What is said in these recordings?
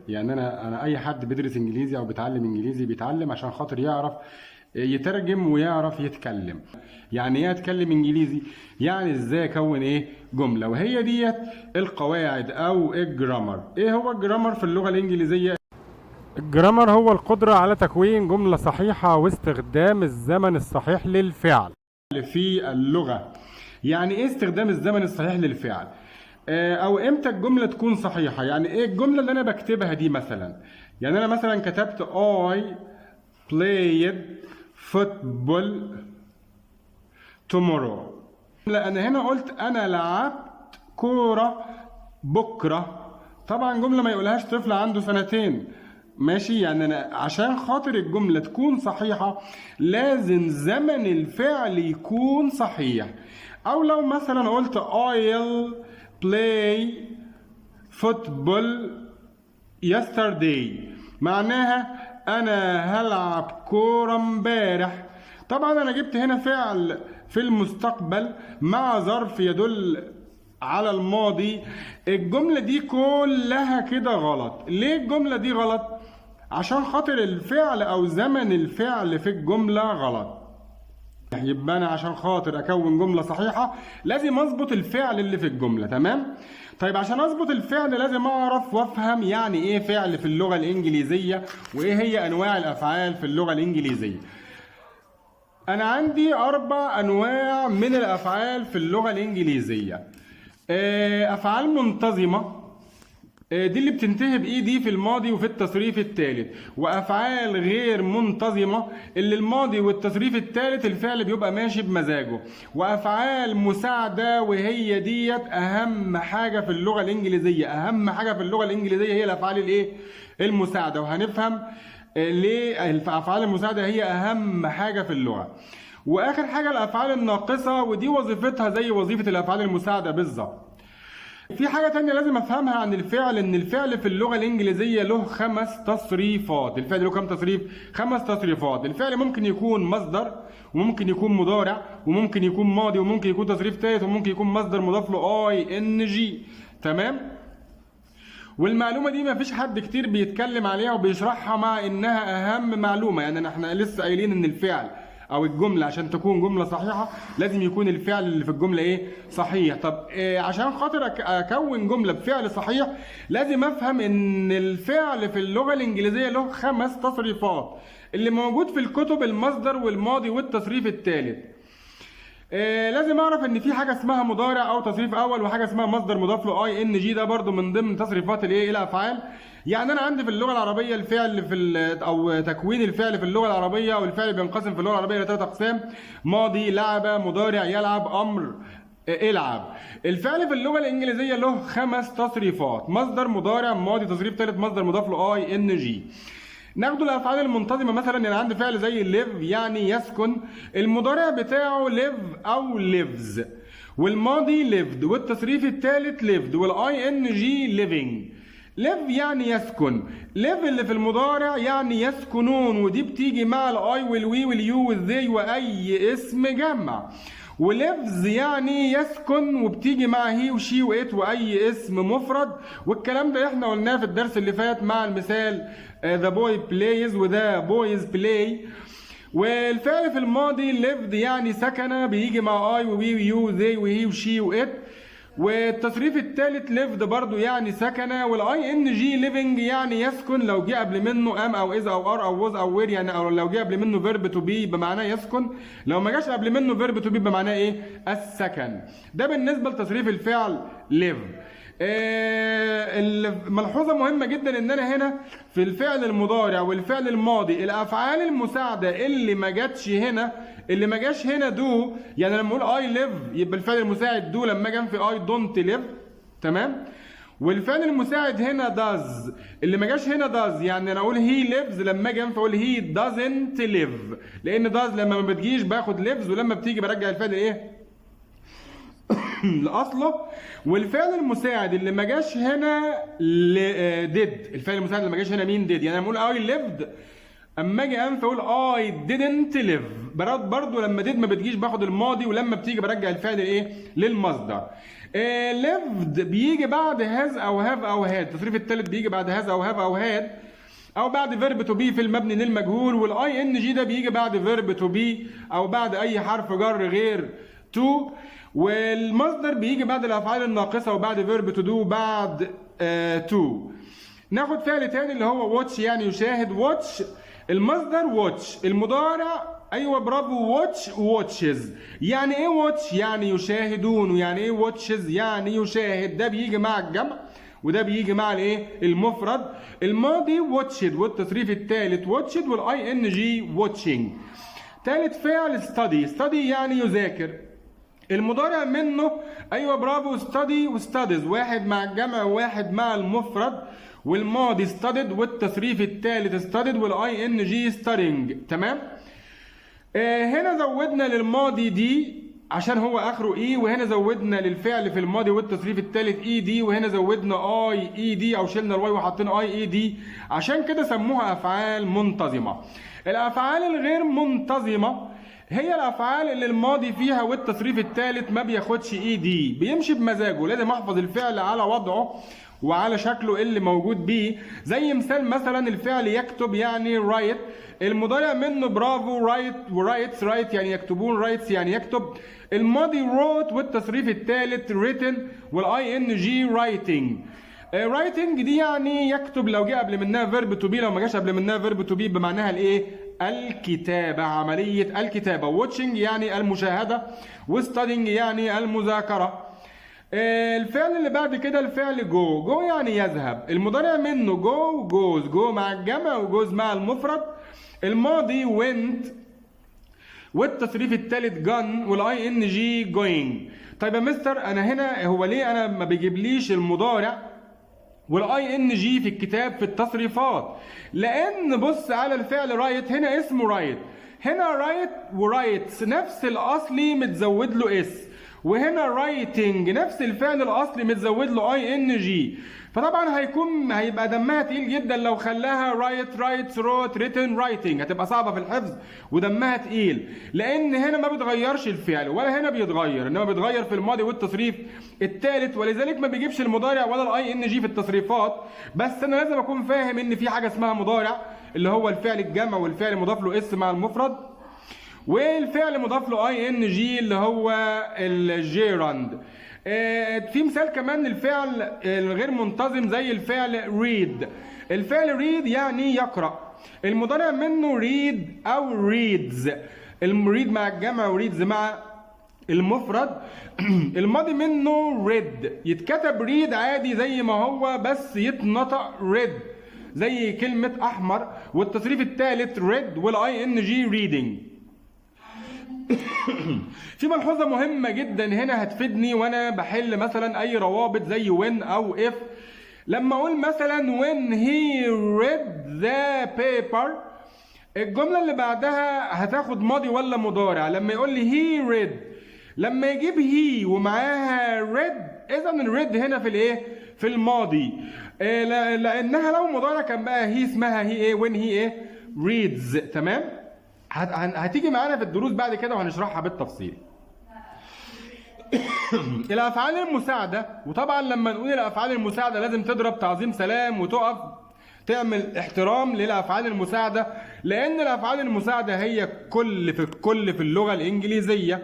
يعني انا اي حد بيدرس انجليزي او بيتعلم انجليزي بيتعلم عشان خاطر يعرف يترجم ويعرف يتكلم. يعني ايه اتكلم انجليزي؟ يعني ازاي اكون جمله، وهي ديت القواعد او الجرامر. ايه هو الجرامر في اللغه الانجليزيه؟ الجرامر هو القدره على تكوين جمله صحيحه واستخدام الزمن الصحيح للفعل في اللغه. يعني ايه استخدام الزمن الصحيح للفعل؟ او امتى الجمله تكون صحيحه؟ يعني ايه الجمله اللي انا بكتبها دي مثلا؟ يعني انا مثلا كتبت I played football tomorrow. لا، انا هنا قلت انا لعبت كوره بكره. طبعا جمله ما يقولهاش طفل عنده سنتين. ماشي، يعني انا عشان خاطر الجمله تكون صحيحه لازم زمن الفعل يكون صحيح. او لو مثلا قلت I'll play football yesterday، معناها انا هلعب كوره امبارح. طبعا انا جبت هنا فعل في المستقبل مع ظرف يدل على الماضي. الجمله دي كلها كده غلط. ليه الجمله دي غلط؟ عشان خاطر الفعل او زمن الفعل في الجمله غلط. يبقى انا عشان خاطر اكون جمله صحيحه لازم اظبط الفعل اللي في الجمله. تمام؟ طيب عشان اظبط الفعل لازم اعرف وافهم يعني ايه فعل في اللغه الانجليزيه، وايه هي انواع الافعال في اللغه الانجليزيه. انا عندي 4 انواع من الافعال في اللغه الانجليزيه. افعال منتظمه، دي اللي بتنتهي دي في الماضي وفي التصريف الثالث. وافعال غير منتظمه اللي الماضي والتصريف الثالث الفعل بيبقى ماشي بمزاجه. وافعال مساعده، وهي ديت اهم حاجه في اللغه الانجليزيه. اهم حاجه في اللغه الانجليزيه هي الافعال المساعده، وهنفهم ليه الافعال المساعده هي اهم حاجه في اللغه. واخر حاجه الافعال الناقصه، ودي وظيفتها زي وظيفه الافعال المساعده بالظبط. في حاجة تانية لازم افهمها عن الفعل، ان الفعل في اللغة الانجليزية له 5 تصريفات. الفعل له كام تصريف؟ 5 تصريفات. الفعل ممكن يكون مصدر، وممكن يكون مضارع، وممكن يكون ماضي، وممكن يكون تصريف ثالث، وممكن يكون مصدر مضاف له ING. تمام؟ والمعلومة دي مفيش حد كتير بيتكلم عليها وبيشرحها، مع انها اهم معلومة. يعني احنا لسه قايلين ان الفعل او الجمله عشان تكون جمله صحيحه لازم يكون الفعل اللي في الجمله صحيح. طب عشان خاطر اكون جمله بفعل صحيح لازم افهم ان الفعل في اللغه الانجليزيه له 5 تصريفات اللي موجود في الكتب: المصدر والماضي والتصريف الثالث. لازم اعرف ان في حاجه اسمها مضارع او تصريف اول، وحاجه اسمها مصدر مضاف له ING، ده برضو من ضمن تصريفات الافعال. يعني انا عندي في اللغه العربيه الفعل او تكوين الفعل في اللغه العربيه، او الفعل بينقسم في اللغه العربيه ل 3 اقسام: ماضي، لعب، مضارع يلعب، امر العب. الفعل في اللغه الانجليزيه له 5 تصريفات: مصدر، مضارع، ماضي، تصريف ثالث، مصدر مضاف له ING. ناخدوا الافعال المنتظمه مثلا. يعني عندي فعل زي live يعني يسكن، المضارع بتاعه live او lives، والماضي lived، والتصريف الثالث lived، والING living. live يعني يسكن، live اللي في المضارع يعني يسكنون، ودي بتيجي مع الاي والوي واليو والذي واي اسم جمع. وليفز يعني يسكن، وبتيجي مع هي وشي وات واي اسم مفرد. والكلام ده احنا قلناه في الدرس اللي فات مع المثال the boy plays وthe boys play. والفعل في الماضي lived يعني سكن، بيجي مع اي ووي ويو وذي وهي وشي وات. والتصريف الثالث lived برضو يعني سكن. والING living يعني يسكن لو جه قبل منه am او is او are او was او were، يعني او لو جه قبل منه verb to be بمعناه يسكن، لو ما جاش قبل منه verb to be بمعناه السكن. ده بالنسبه لتصريف الفعل live. ملحوظه مهمه جدا ان انا هنا في الفعل المضارع والفعل الماضي الافعال المساعده اللي ما جاتش هنا، اللي ما جاش هنا دو. يعني لما اقول اي ليف يبقى الفعل المساعد دو لما اجي في اي دونت ليف. تمام؟ والفعل المساعد هنا داز، اللي ما جاش هنا داز. يعني انا اقول هي ليفز لما اجي اقول هي دازنت ليف، لان داز لما ما بتجيش باخد ليفز، ولما بتيجي برجع الفعل لاصله. والفعل المساعد اللي ما جاش هنا ديد، الفعل المساعد اللي ما جاش هنا مين؟ ديد. يعني انا بقول اي ليفد، اما اجي انفي اقول اي didn't live. برضو لما did ما بتجيش باخد الماضي، ولما بتيجي برجع الفعل ايه للمصدر. lived بيجي بعد has او have او had، التصريف الثالث بيجي بعد has او have او had او بعد فيرب تو بي في المبني للمجهول، والاي ان جي ده بيجي بعد فيرب تو بي او بعد اي حرف جر غير تو، والمصدر بيجي بعد الافعال الناقصه وبعد فيرب تو دو بعد تو. ناخد فعل تاني اللي هو واتش يعني يشاهد. واتش المصدر واتش، المضارع ايوه برافو واتش واتشز. يعني ايه واتش؟ يعني يشاهدون. ويعني ايه واتشز؟ يعني يشاهد. ده بيجي مع الجمع وده بيجي مع الايه المفرد. الماضي واتشد والتصريف الثالث واتشد والاي ان جي واتشنج. ثالث فعل ستادي. ستادي يعني يذاكر. المضارع منه ايوه برافو ستادي وستاديز، واحد مع الجمع وواحد مع المفرد. والماضي ستادد والتصريف الثالث ستادد والاي ان جي ستادينج. تمام. هنا زودنا للماضي دي عشان هو اخره اي، وهنا زودنا للفعل في الماضي والتصريف الثالث اي دي، وهنا زودنا اي دي او شلنا الواي وحطينا اي دي، عشان كده سموها افعال منتظمه. الافعال الغير منتظمه هي الافعال اللي الماضي فيها والتصريف الثالث ما بياخدش اي دي، بيمشي بمزاجه، لازم احفظ الفعل على وضعه وعلى شكله اللي موجود بيه. زي مثال مثلا الفعل يكتب يعني رايت، المضارع منه برافو رايت ورايتس، رايت يعني يكتبون، رايتس يعني يكتب. الماضي روت والتصريف الثالث written والاي ان جي رايتنج. رايتنج دي يعني يكتب لو جه قبل منها فيرب تو بي، لو ما جاش قبل منها فيرب تو بي بمعناها الايه الكتابه، عمليه الكتابه. واتشنج يعني المشاهده، وستادينج يعني المذاكره. الفعل اللي بعد كده الفعل جو. جو يعني يذهب، المضارع منه جو جوز، جو مع الجمع وجوز مع المفرد. الماضي went والتصريف الثالث gone والاي ان جي going. طيب يا مستر انا هنا هو ليه انا ما بيجيبليش المضارع والاي ان جي في الكتاب في التصريفات؟ لان بص على الفعل رايت، هنا اسمه رايت، هنا رايت ورايتس نفس الاصلي متزود له اس، وهنا رايتنج نفس الفعل الاصلي متزود له اي ان جي. فطبعا هيبقى دمها تقيل جدا لو خلاها رايت رايتس روت ريتن رايتنج، هتبقى صعبه في الحفظ ودمها تقيل، لان هنا ما بتغيرش الفعل ولا هنا بيتغير، انما بيتغير في الماضي والتصريف الثالث، ولذلك ما بيجيبش المضارع ولا الاي ان جي في التصريفات. بس انا لازم اكون فاهم ان في حاجه اسمها مضارع اللي هو الفعل الجمع والفعل مضاف له اس مع المفرد، والفعل مضاف له اي ان جي اللي هو الجيراند. في مثال كمان الفعل الغير منتظم زي الفعل ريد. الفعل ريد يعني يقرأ، المضارع منه ريد او ريدز، الريد مع الجمع وريدز مع المفرد. الماضي منه ريد، يتكتب ريد عادي زي ما هو بس يتنطق ريد زي كلمة احمر، والتصريف الثالث ريد والاي ان جي ريدنج. في ملحوظة مهمة جدا هنا هتفيدني وانا بحل مثلا اي روابط زي when او if. لما اقول مثلا when he read the paper، الجملة اللي بعدها هتاخد ماضي ولا مضارع؟ لما يقول لي he read، لما يجيب he ومعاها read، اذا الريد هنا في الايه في الماضي. لانها لو مضارع كان بقى هي اسمها هي ايه when he ايه reads. تمام. هتيجي معانا في الدروس بعد كده وهنشرحها بالتفصيل. الافعال المساعده، وطبعا لما نقول الافعال المساعده لازم تضرب تعظيم سلام وتقف تعمل احترام للافعال المساعده، لان الافعال المساعده هي كل في اللغه الانجليزيه.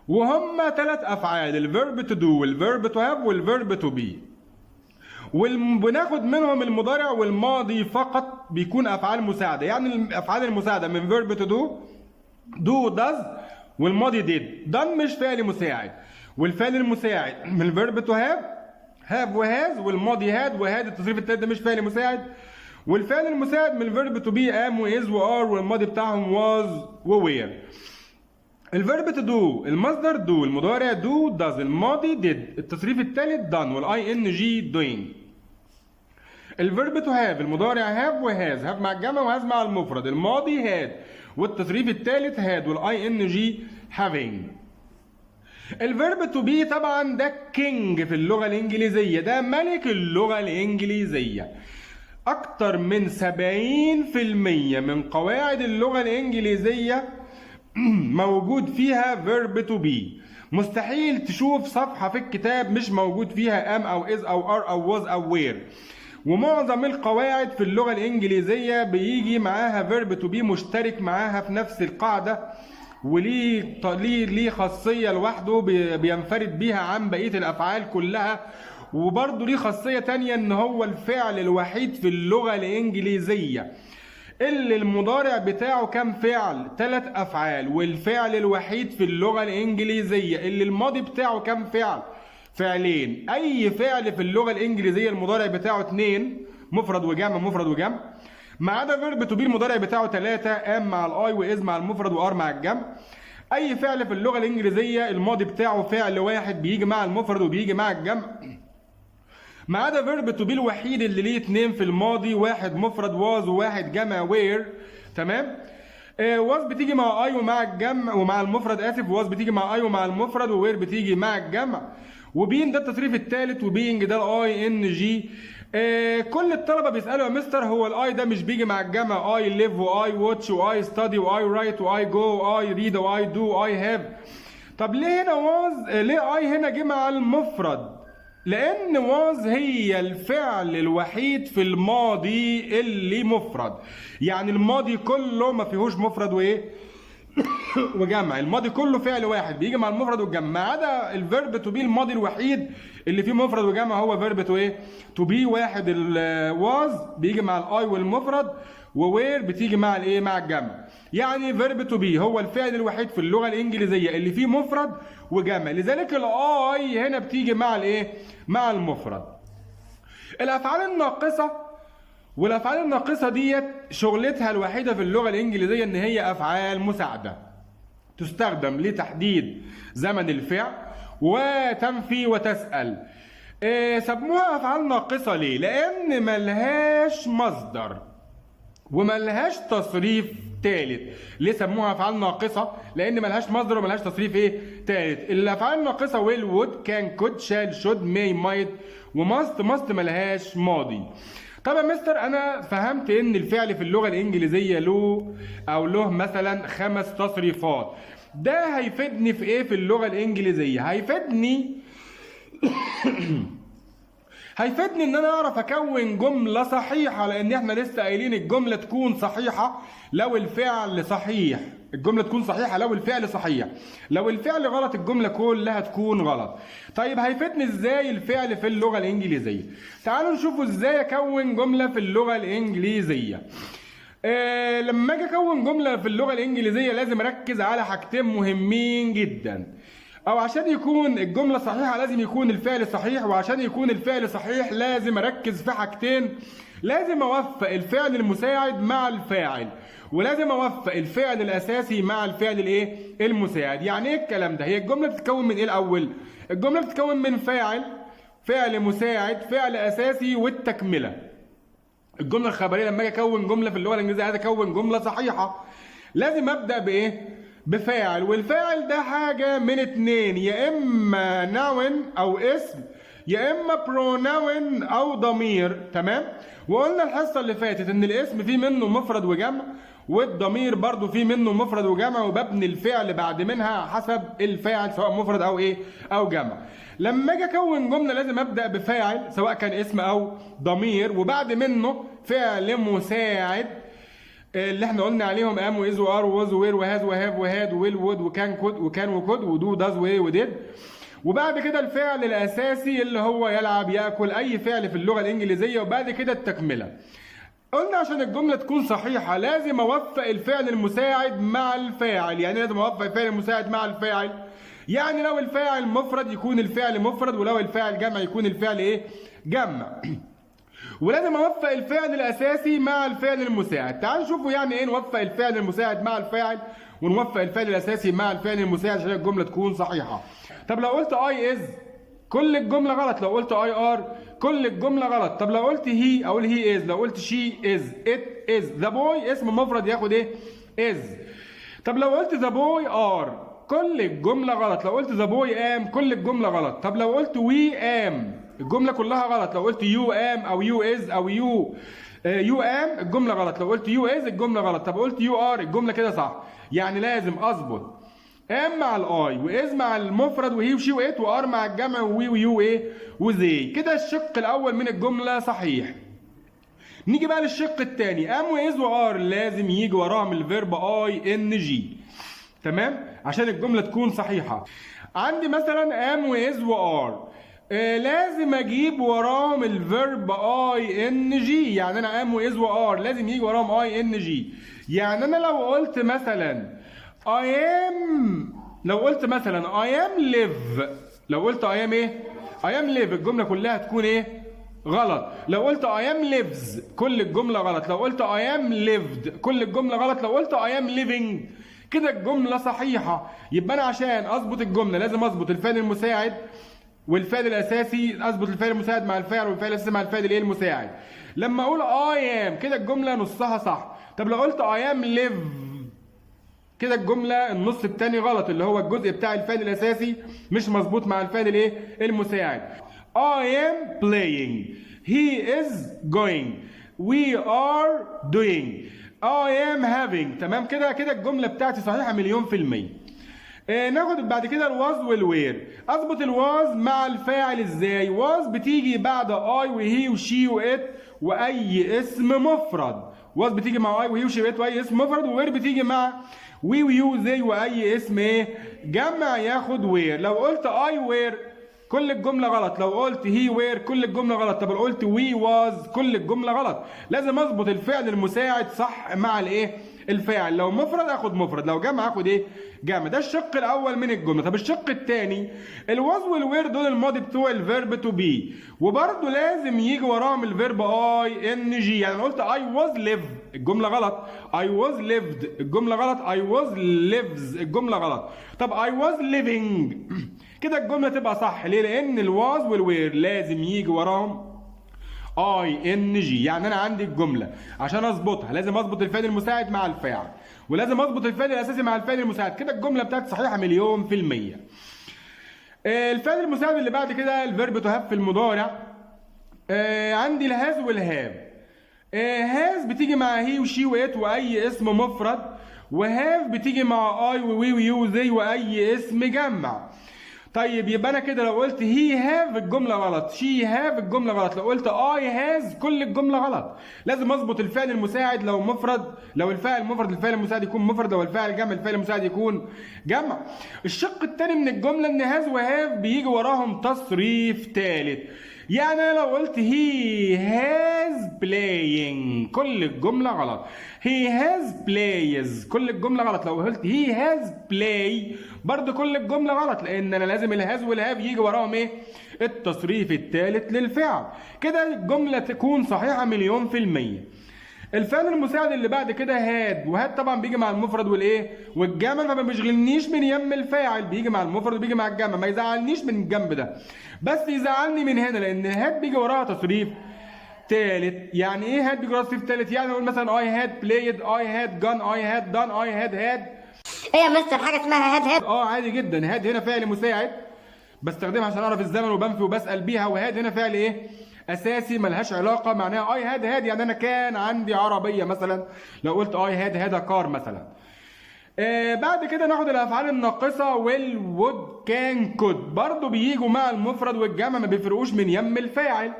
وهم 3 افعال، الفيرب تو دو والفيرب تو هاف والفيرب تو بي، وبناخد منهم المضارع والماضي فقط بيكون افعال مساعده. يعني الافعال المساعده من فيرب تو دو داز والماضي ديد. دان مش فعل مساعد، والفعل المساعد من الفيرب تو هاف وهاز، والماضي هاد وهاد التصريف الثالث ده مش فعل مساعد، والفعل المساعد من الفيرب تو بي ام واز وار، والماضي بتاعهم واز ووير. الفيرب تو دو المصدر دو، المضارع دو داز، الماضي ديد، التصريف الثالث دان والاي ان جي دوينج. الفيرب تو هاف المضارع هاف وهاز، هاف مع الجمع وهاز مع المفرد، الماضي هاد والتصريف الثالث هاد والاي ان جي هافينج. الفيرب تو بي طبعا ده كينج في اللغه الانجليزيه، ده ملك اللغه الانجليزيه. اكتر من 70% من قواعد اللغة الانجليزية موجود فيها verb to be. مستحيل تشوف صفحة في الكتاب مش موجود فيها am او is او are او was او were. ومعظم القواعد في اللغة الانجليزية بيجي معاها verb to be مشترك معاها في نفس القاعدة، وليه خاصية لوحده بينفرد بيها عن بقية الافعال كلها. وبرضه ليه خاصية تانية ان هو الفعل الوحيد في اللغة الانجليزية اللي المضارع بتاعه كام فعل؟ 3 افعال. والفعل الوحيد في اللغة الانجليزية اللي الماضي بتاعه كام فعل؟ فعلين. اي فعل في اللغة الانجليزية المضارع بتاعه 2 مفرد وجمع مفرد وجمع، ما عدا فيرب تو بي المضارع بتاعه 3 ام مع الاي واز مع المفرد وار مع الجمع. اي فعل في اللغة الانجليزية الماضي بتاعه فعل واحد بيجي مع المفرد وبيجي مع الجمع، ما عدا فيرب تو بي الوحيد اللي ليه 2 في الماضي، واحد مفرد واز وواحد جمع وير. تمام. واز بتيجي مع اي ومع الجمع ومع المفرد، اسف، واز بتيجي مع اي ومع المفرد، ووير بتيجي مع الجمع. وبين ده التصريف الثالث، وبينج ده الاي ان جي. كل الطلبه بيسالوا يا مستر هو الاي ده مش بيجي مع الجمع؟ اي ليف واي واتش واي ستادي واي رايت واي جو واي ريد واي دو واي هاف. طب ليه هنا واز، ليه اي هنا جه مع المفرد؟ لان واز هي الفعل الوحيد في الماضي اللي مفرد. يعني الماضي كله ما فيهوش مفرد وايه وجمع. الماضي كله فعل واحد بيجي مع المفرد والجمع، ما عدا الفيرب تو بي الماضي الوحيد اللي فيه مفرد وجمع هو فيرب تو ايه تو بي. واحد الواز بيجي مع الاي والمفرد، ووير بتيجي مع الايه مع الجمع. يعني فيرب تو بي هو الفعل الوحيد في اللغه الانجليزيه اللي فيه مفرد وجمع، لذلك الاي هنا بتيجي مع الايه مع المفرد. الافعال الناقصه، والافعال الناقصه ديت شغلتها الوحيده في اللغه الانجليزيه ان هي افعال مساعده تستخدم لتحديد زمن الفعل وتنفي وتسال. سموها افعال ناقصه ليه؟ لان ملهاش مصدر وملهاش تصريف ثالث. ليه سموها افعال ناقصه؟ لان ملهاش مصدر وملهاش تصريف ايه ثالث. الافعال الناقصه ويل وود كان كود شال شود ماي مايت وماست ملهاش ماضي. طب يا مستر انا فهمت ان الفعل في اللغه الانجليزيه له مثلا 5 تصريفات. ده هيفيدني في ايه في اللغه الانجليزيه؟ هيفيدني ان انا اعرف اكون جمله صحيحه، لان احنا لسه قايلين الجمله تكون صحيحه لو الفعل صحيح. الجمله تكون صحيحه لو الفعل صحيح، لو الفعل غلط الجمله كلها تكون غلط. طيب هيفيدني ازاي الفعل في اللغه الانجليزيه؟ تعالوا نشوفوا ازاي اكون جمله في اللغه الانجليزيه. لما اجي اكون جمله في اللغه الانجليزيه لازم اركز على حاجتين مهمين جدا. او عشان يكون الجمله صحيحه لازم يكون الفعل صحيح، وعشان يكون الفعل صحيح لازم اركز في حاجتين. لازم اوفق الفعل المساعد مع الفاعل، ولازم اوفق الفعل الاساسي مع الفعل الايه المساعد. يعني ايه الكلام ده؟ هي الجمله بتتكون من ايه الاول؟ الجمله بتتكون من فاعل، فعل مساعد، فعل اساسي، والتكمله. الجمله الخبريه لما اجي اكون جمله في اللغه الانجليزيه عايز اكون جمله صحيحه لازم ابدا بايه؟ بفاعل. والفاعل ده حاجه من اتنين، يا اما نون او اسم، يا اما برونون او ضمير. تمام. وقلنا الحصه اللي فاتت ان الاسم فيه منه مفرد وجمع، والضمير برضو فيه منه مفرد وجمع، وببني الفعل بعد منها حسب الفاعل سواء مفرد او ايه او جمع. لما اجي اكون جمله لازم ابدا بفاعل سواء كان اسم او ضمير، وبعد منه فعل مساعد اللي احنا قلنا عليهم ام واز وار ووز ووير وهاز وهاف وهاد وويل وود وكان وكود ودو داز وايه وديد. وبعد كده الفعل الاساسي اللي هو يلعب ياكل، اي فعل في اللغه الانجليزيه، وبعد كده التكمله. قلنا عشان الجمله تكون صحيحه لازم اوفق الفعل المساعد مع الفاعل. يعني لازم اوفق الفعل المساعد مع الفاعل، يعني لو الفاعل مفرد يكون الفعل مفرد، ولو الفاعل جمع يكون الفعل ايه جمع. ولازم اوفق الفعل الاساسي مع الفعل المساعد. تعالوا نشوفوا يعني ايه نوفق الفعل المساعد مع الفاعل ونوفق الفعل الاساسي مع الفعل المساعد عشان الجمله تكون صحيحه. طب لو قلت اي از كل الجمله غلط، لو قلت اي ار كل الجمله غلط. طب لو قلت هي اقول هي از، لو قلت شي از، ات از. ذا بوي اسم مفرد ياخد ايه از. طب لو قلت ذا بوي ار كل الجمله غلط. لو قلت ذا بوي ام كل الجمله غلط. طب لو قلت وي ام الجمله كلها غلط. لو قلت يو ام او يو از او يو ام الجمله غلط. لو قلت يو از الجمله غلط. طب قلت يو ار الجمله كده صح. يعني لازم اظبط ام مع الاي واز مع المفرد وهي وشي وات وار مع الجمع ووي ويو ايه وزي. كده الشق الاول من الجمله صحيح. نيجي بقى للشق الثاني. ام واز وار لازم يجي وراهم الفيرب اي ان جي، تمام، عشان الجمله تكون صحيحه. عندي مثلا ام واز وار لازم اجيب وراهم الفيرب اي ان جي. يعني انا ام واز وار لازم يجي وراهم اي ان جي. يعني انا لو قلت مثلا I am، لو قلت مثلا I am live، لو قلت I am ايه؟ I am live الجملة كلها تكون ايه؟ غلط. لو قلت I am lives كل الجملة غلط. لو قلت I am lived كل الجملة غلط. لو قلت I am living كده الجملة صحيحة. يبقى أنا عشان أظبط الجملة لازم أظبط الفعل المساعد والفعل الأساسي، أظبط الفعل المساعد مع الفاعل والفعل الأساسي مع الفعل الإيه المساعد. لما أقول I am كده الجملة نصها صح. طب لو قلت I am live كده الجملة النص التاني غلط، اللي هو الجزء بتاع الفعل الأساسي مش مظبوط مع الفعل الإيه؟ المساعد. I am playing. He is going. We are doing. I am having. تمام كده الجملة بتاعتي صحيحة مليون في المية. ناخد بعد كده الواز والوير. اظبط الواز مع الفاعل ازاي؟ واز بتيجي بعد اي وهي وشي وات واي اسم مفرد. واز بتيجي مع اي وهي وشي وات واي اسم مفرد. ووير بتيجي مع وي ويو زي واي اسم ايه؟ جمع ياخد وير. لو قلت اي وير كل الجمله غلط. لو قلت هي وير كل الجمله غلط. طب لو قلت وي واز كل الجمله غلط. لازم اظبط الفعل المساعد صح مع الايه؟ الفاعل. لو مفرد اخد مفرد، لو جمع اخد ايه؟ جمع. ده الشق الاول من الجمله. طب الشق الثاني، الواز والوير دول الماضي بتوع الفيرب تو بي، وبرده لازم يجي وراهم الفيرب اي ان جي. يعني انا قلت اي واز ليف الجمله غلط. اي واز ليفد الجمله غلط. اي واز ليفز الجمله غلط. طب اي واز ليفينج كده الجمله تبقى صح. ليه؟ لان الواز والوير لازم يجي وراهم اي ان جي. يعني انا عندي الجمله عشان اظبطها لازم اظبط الفعل المساعد مع الفاعل ولازم اظبط الفعل الاساسي مع الفعل المساعد. كده الجمله بتاعتي صحيحه مليون في الميه. الفعل المساعد اللي بعد كده الفيرب تو هاف في المضارع. عندي الهاز والهاف. هاز بتيجي مع هي وشي وات واي اسم مفرد، وهاف بتيجي مع اي ووي ويو زي واي اسم جمع. طيب يبقى انا كده لو قلت هي هاف الجمله غلط، شي هاف الجمله غلط. لو قلت اي هاز كل الجمله غلط. لازم اظبط الفعل المساعد لو مفرد، لو الفاعل مفرد الفعل المساعد يكون مفرد، لو الفاعل جمع الفعل المساعد يكون جمع. الشق الثاني من الجمله ان هاز وهاف بيجي وراهم تصريف ثالث. يعني انا لو قلت he has playing كل الجمله غلط. he has plays كل الجمله غلط. لو قلت he has play برضه كل الجمله غلط، لان انا لازم الهاز والهاف يجي وراهم ايه؟ التصريف الثالث للفعل. كده الجمله تكون صحيحه مليون في الميه. الفعل المساعد اللي بعد كده هاد، وهاد طبعا بيجي مع المفرد والايه؟ والجمع، فما بيشغلنيش من يم الفاعل، بيجي مع المفرد وبيجي مع الجمع، ما يزعلنيش من الجنب ده، بس يزعلني من هنا لان هاد بيجي وراها تصريف ثالث. يعني ايه هاد بيجي وراها تصريف ثالث؟ يعني نقول مثلا I had played, I had gone, I had done, I had had. ايه يا مستر حاجه اسمها هاد؟ عادي جدا. هاد هنا فعل مساعد بستخدمها عشان اعرف الزمن وبنفي وبسال بيها، وهاد هنا فعل ايه؟ اساسي ملهاش علاقه. معناها اي هاد يعني انا كان عندي عربيه مثلا. لو قلت اي هاد كار مثلا. بعد كده ناخد الافعال الناقصه ويل وود كان كود. برضو بييجوا مع المفرد والجمع، ما بيفرقوش من يم الفاعل،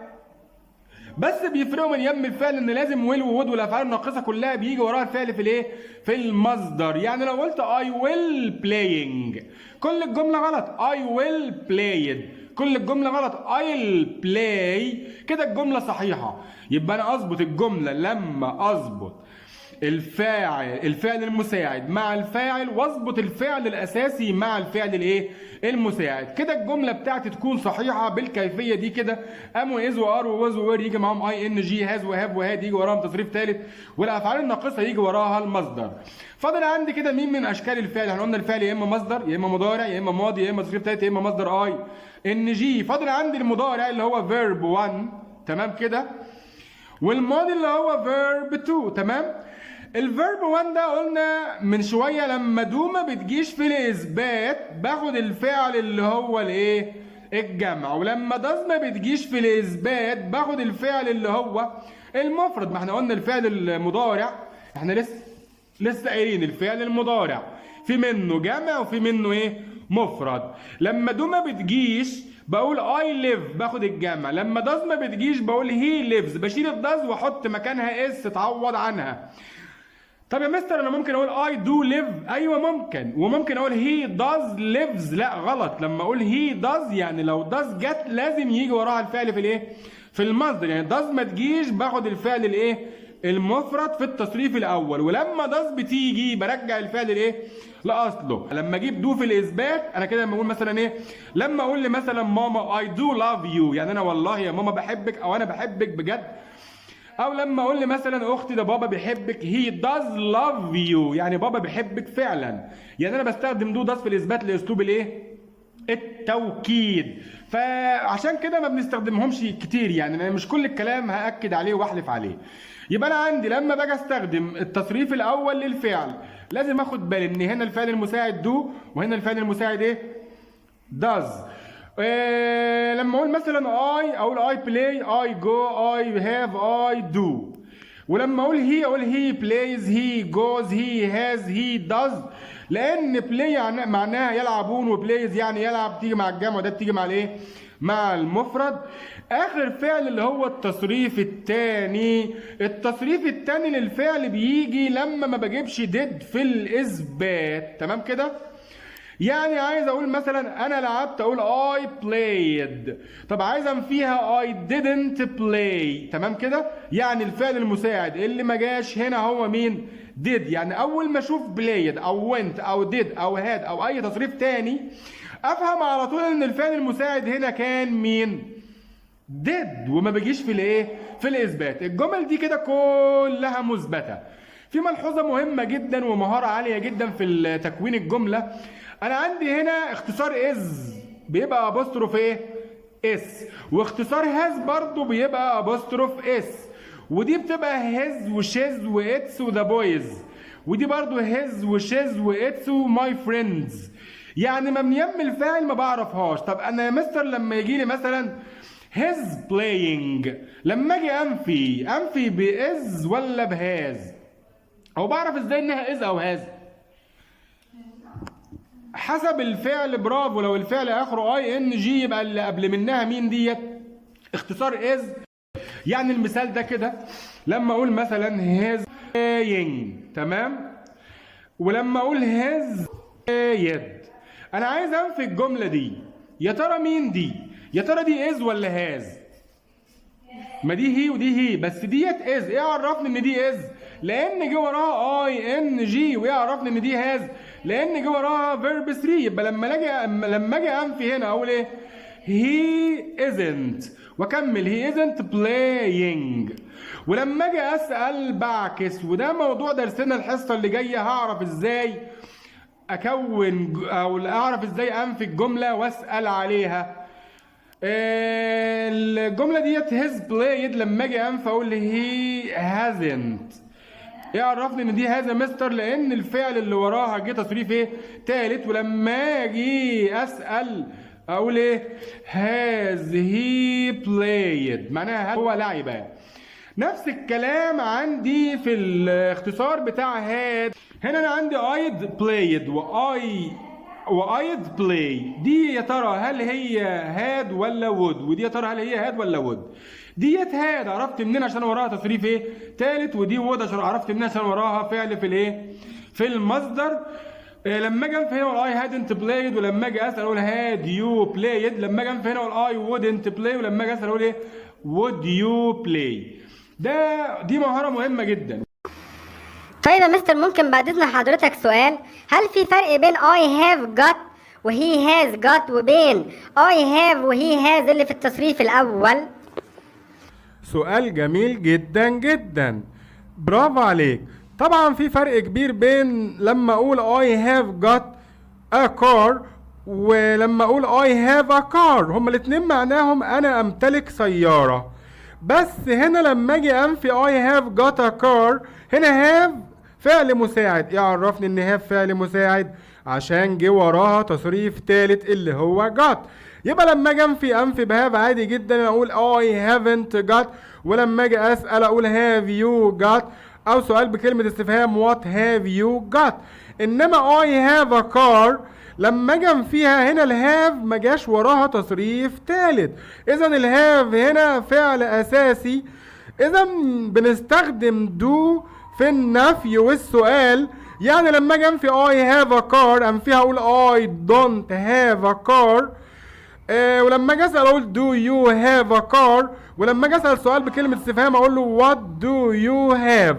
بس بيفرقوا من يم الفعل ان لازم ويل وود والافعال الناقصه كلها بيجي وراها الفعل في الايه؟ في المصدر. يعني لو قلت اي ويل بلاينج كل الجمله غلط. اي ويل بلايد كل الجمله غلط. I'll play كده الجمله صحيحه. يبقى انا اظبط الجمله لما اظبط الفعل المساعد مع الفاعل، واظبط الفعل الاساسي مع الفعل الايه؟ المساعد. كده الجمله بتاعتي تكون صحيحه بالكيفيه دي كده. ام واز وار وواز ووير يجي معاهم اي ان جي. هاز وهاف وهاد يجي وراهم تصريف ثالث، والافعال الناقصه يجي وراها المصدر. فاضل عندي كده مين من اشكال الفعل؟ احنا قلنا الفعل يا اما مصدر يا اما مضارع يا اما ماضي يا اما تصريف ثالث يا اما مصدر اي ان جي. فاضل عندي المضارع اللي هو فيرب 1 تمام كده، والماضي اللي هو فيرب 2 تمام. الفيرب 1 ده قلنا من شويه لما دو ما بتجيش في الاثبات باخد الفعل اللي هو الايه؟ الجمع. ولما داز ما بتجيش في الاثبات باخد الفعل اللي هو المفرد. ما احنا قلنا الفعل المضارع احنا لسه قايلين الفعل المضارع في منه جمع وفي منه ايه؟ مفرد. لما دو ما بتجيش بقول I live باخد الجمع. لما does ما بتجيش بقول he lives بشيل الداز واحط مكانها اس تعوض عنها. طب يا مستر انا ممكن اقول I do live؟ ايوه ممكن. وممكن اقول he does lives؟ لا غلط. لما اقول he does يعني لو does جت لازم يجي وراها الفعل في الايه؟ في المصدر. يعني does ما تجيش باخد الفعل الايه؟ المفرد في التصريف الاول. ولما does بتيجي برجع الفعل الايه؟ لاصله. لما اجيب دو في الاثبات انا كده لما اقول مثلا ايه؟ لما اقول لي مثلا ماما I do love you يعني انا والله يا ماما بحبك او انا بحبك بجد. او لما اقول لي مثلا اختي ده بابا بيحبك he does love you يعني بابا بيحبك فعلا. يعني انا بستخدم دو does في الاثبات لاسلوب الايه؟ التوكيد. فعشان كده ما بنستخدمهمش كتير يعني انا مش كل الكلام هاكد عليه واحلف عليه. يبقى انا عندي لما باجي استخدم التصريف الاول للفعل لازم اخد بالي ان هنا الفعل المساعد دو وهنا الفعل المساعد ايه؟ does. لما اقول مثلا I اقول I play I go I have I do. ولما اقول he اقول he plays he goes he has he does. لان play معناها يلعبون وبلايز يعني يلعب تيجي مع الجمع وده بتيجي مع الايه؟ مع المفرد. اخر فعل اللي هو التصريف الثاني. التصريف الثاني للفعل بيجي لما ما بجيبش did في الاثبات. تمام كده؟ يعني عايز اقول مثلا انا لعبت اقول I played. طب عايز انفيها I didn't play. تمام كده؟ يعني الفعل المساعد اللي ما جاش هنا هو مين؟ did. يعني اول ما اشوف played او went او did او had او اي تصريف تاني افهم على طول ان الفعل المساعد هنا كان مين؟ did وما بيجيش في الايه؟ في الاثبات. الجمل دي كده كلها مثبته. في ملحوظه مهمه جدا ومهاره عاليه جدا في تكوين الجمله. انا عندي هنا اختصار از بيبقى ابوستروف ايه؟ اس. واختصار هاز برضو بيبقى ابوستروف اس. ودي بتبقى هيز وشيز واتس وذا بويز. ودي برضو هيز وشيز واتس وماي فريندز. يعني ما بنيم الفاعل ما بعرفهاش. طب انا يا مستر لما يجي لي مثلا هيز بلاينج لما اجي انفي باز ولا بهاز؟ او بعرف ازاي انها از او هاز؟ حسب الفعل. برافو. لو الفعل اخره اي ان جي يبقى اللي قبل منها مين ديت؟ اختصار از. يعني المثال ده كده لما اقول مثلا هيز playing تمام. ولما اقول هيز played انا عايز انفي الجمله دي. يا ترى مين دي؟ يا ترى دي از ولا هاز؟ ما دي هي ودي هي بس ديت از. ايه عرفني ان دي از؟ لان جه وراها اي ان جي. وايه عرفني ان دي هاز؟ لان جه وراها فيرب 3. يبقى لما اجي انفي هنا اقول ايه؟ he isn't واكمل he isn't playing. ولما اجي اسال بعكس. وده موضوع درسنا الحصه اللي جايه. هعرف ازاي اكون او اعرف ازاي انفي الجمله واسال عليها. الجمله ديت هيز بلايد لما اجي انفي اقول هي هازنت. ايه عرفني ان دي هذا مستر؟ لان الفعل اللي وراها جه تصريف ايه؟ تالت. ولما اجي اسال اقول ايه؟ هاز هي بلايد معناها هو لعب. نفس الكلام عندي في الاختصار بتاع هاد. هنا انا عندي ايد بلايد وايد بلاي. دي يا ترى هل هي هاد ولا وود؟ ودي يا ترى هل هي هاد ولا وود؟ ديت هاد عرفت منين؟ عشان وراها تصريف ايه؟ تالت. ودي وود عشان عرفت منين؟ عشان وراها فعل في الايه؟ في المصدر. لما اجي انفي هنا اقول اي هادنت بلايد. ولما اجي اسال اقول هاد يو بلايد. لما اجي انفي هنا اقول اي وودنت بلاي. ولما اجي اسال اقول ايه؟ وود يو بلاي. دي مهاره مهمه جدا. طيب يا مستر ممكن بعد اذن حضرتك سؤال؟ هل في فرق بين I have got وهي has got وبين I have وهي has اللي في التصريف الأول؟ سؤال جميل جدا جدا. برافو عليك. طبعا في فرق كبير بين لما اقول I have got a car ولما اقول I have a car. هما الاتنين معناهم انا امتلك سيارة. بس هنا لما اجي انفي I have got a car هنا have فعل مساعد. ايه عرفني ان هاف فعل مساعد؟ عشان جه وراها تصريف تالت اللي هو got. يبقى لما اجي انفي بهاف عادي جدا، اقول I haven't got، ولما اجي اسال اقول have you got، او سؤال بكلمه استفهام what have you got. انما I have a car لما اجي انفيها هنا الهاف ما جاش وراها تصريف تالت، اذا الهاف هنا فعل اساسي. اذا بنستخدم do في النفي والسؤال. يعني لما اجي انفي I have a car انفيها اقول I don't have a car. ولما اجي اسال اقول do you have a car، ولما اجي اسال سؤال بكلمه استفهام اقول له what do you have.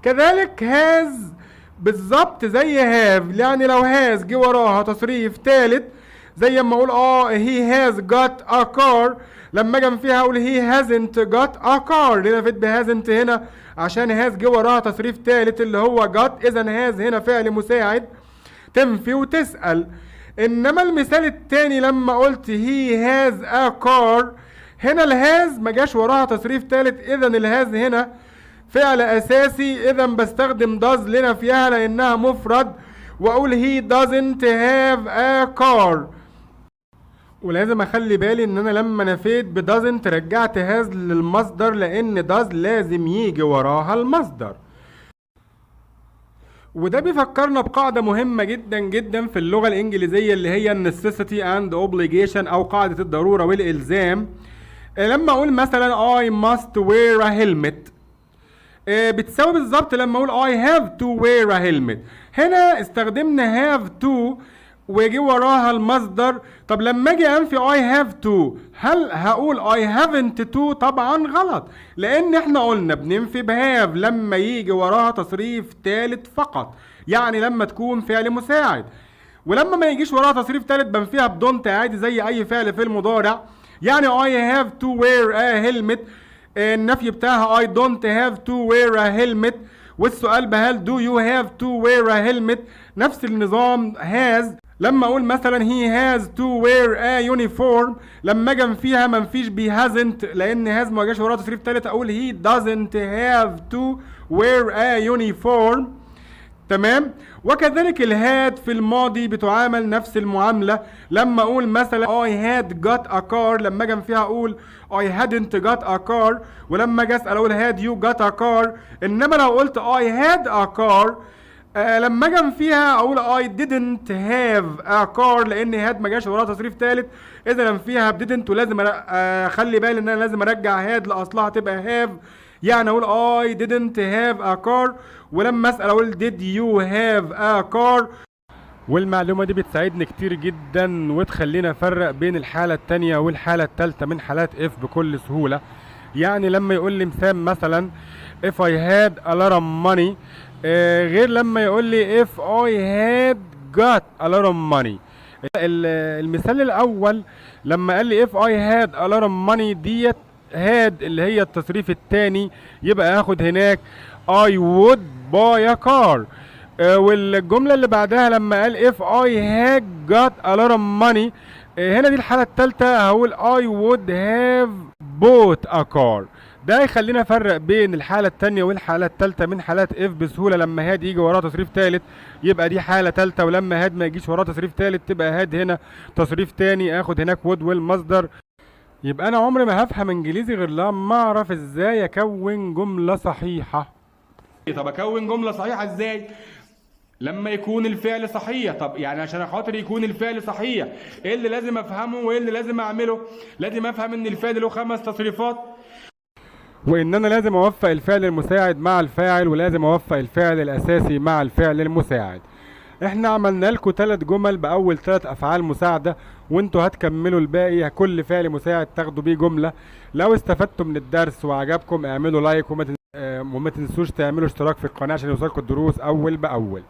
كذلك has بالظبط زي have، يعني لو has جه وراها تصريف ثالث زي ما اقول he has got a car، لما اجي فيها اقول he hasn't got a car. ليه نفيت ب hasn't هنا؟ عشان has جه وراها تصريف ثالث اللي هو got. اذا has هنا فعل مساعد تنفي وتسأل. انما المثال الثاني لما قلت he has a car، هنا الهاز ما جاش وراها تصريف ثالث، اذا الهاز هنا فعل اساسي. اذا بستخدم does لنفيها لانها مفرد، واقول he doesn't have a car. ولازم اخلي بالي ان انا لما نفيت ب doesn't رجعت has للمصدر، لان does لازم يجي وراها المصدر. وده بيفكرنا بقاعدة مهمة جدا جدا في اللغة الانجليزية اللي هي necessity and obligation او قاعدة الضرورة والالزام. لما اقول مثلا I must wear a helmet، بتساوي بالظبط لما اقول I have to wear a helmet. هنا استخدمنا have to ويجي وراها المصدر. طب لما اجي انفي I have to هل هقول I haven't to؟ طبعا غلط، لان احنا قلنا بننفي بهاف لما يجي وراها تصريف ثالث فقط، يعني لما تكون فعل مساعد. ولما ما يجيش وراها تصريف ثالث بنفيها بدونت عادي زي اي فعل في المضارع. يعني I have to wear a helmet، النفي بتاعها I don't have to wear a helmet، والسؤال بهل do you have to wear a helmet. نفس النظام has لما اقول مثلا he has to wear a uniform، لما اجي فيها ما نفيش ب hasn't لان has ما جاش وراها تصريف ثالث، اقول he doesn't have to wear a uniform. تمام. وكذلك الهاد في الماضي بتعامل نفس المعاملة. لما اقول مثلا I had got a car، لما اجي فيها اقول I hadn't got a car، ولما اجي اسال اقول had you got a car. انما لو قلت I had a car لما اجي فيها اقول I didn't have a car، لان had ما جاش وراها تصريف ثالث. اذا فيها didn't، ولازم اخلي بالي ان انا لازم ارجع had لاصلها تبقى have، يعني اقول I didn't have a car. ولما اسال اقول did you have a car. والمعلومة دي بتساعدني كتير جدا وتخلينا نفرق بين الحالة التانية والحالة التالتة من حالات if بكل سهولة. يعني لما يقول لي مثال مثلا if I had a lot of money غير لما يقول لي if I had got a lot of money. المثال الاول لما قال لي if I had a lot of money ديت had اللي هي التصريف الثاني، يبقى اخد هناك I would buy a car. والجملة اللي بعدها لما قال if I had got a lot of money هنا دي الحالة الثالثة، هقول I would have bought a car. ده يخلينا نفرق بين الحالة الثانية والحالة الثالثة من حالات if بسهولة. لما هاد يجي وراه تصريف ثالث يبقى دي حالة ثالثة، ولما هاد ما يجيش وراه تصريف ثالث تبقى هاد هنا تصريف ثاني، اخد هناك would والمصدر. يبقى انا عمري ما هفهم انجليزي غير لما اعرف ازاي اكون جملة صحيحة. طب اكون جملة صحيحة ازاي؟ لما يكون الفعل صحيح. طب يعني عشان خاطر يكون الفعل صحيح ايه اللي لازم افهمه وايه اللي لازم اعمله؟ لازم افهم ان الفعل له 5 تصريفات، وان انا لازم اوفق الفعل المساعد مع الفاعل، ولازم اوفق الفعل الاساسي مع الفعل المساعد. احنا عملنا لكم 3 جمل باول 3 افعال مساعده، وانتوا هتكملوا الباقي كل فعل مساعد تاخدوا بيه جمله. لو استفدتوا من الدرس وعجبكم اعملوا لايك وما تنسوش تعملوا اشتراك في القناه عشان يوصلكم الدروس اول باول.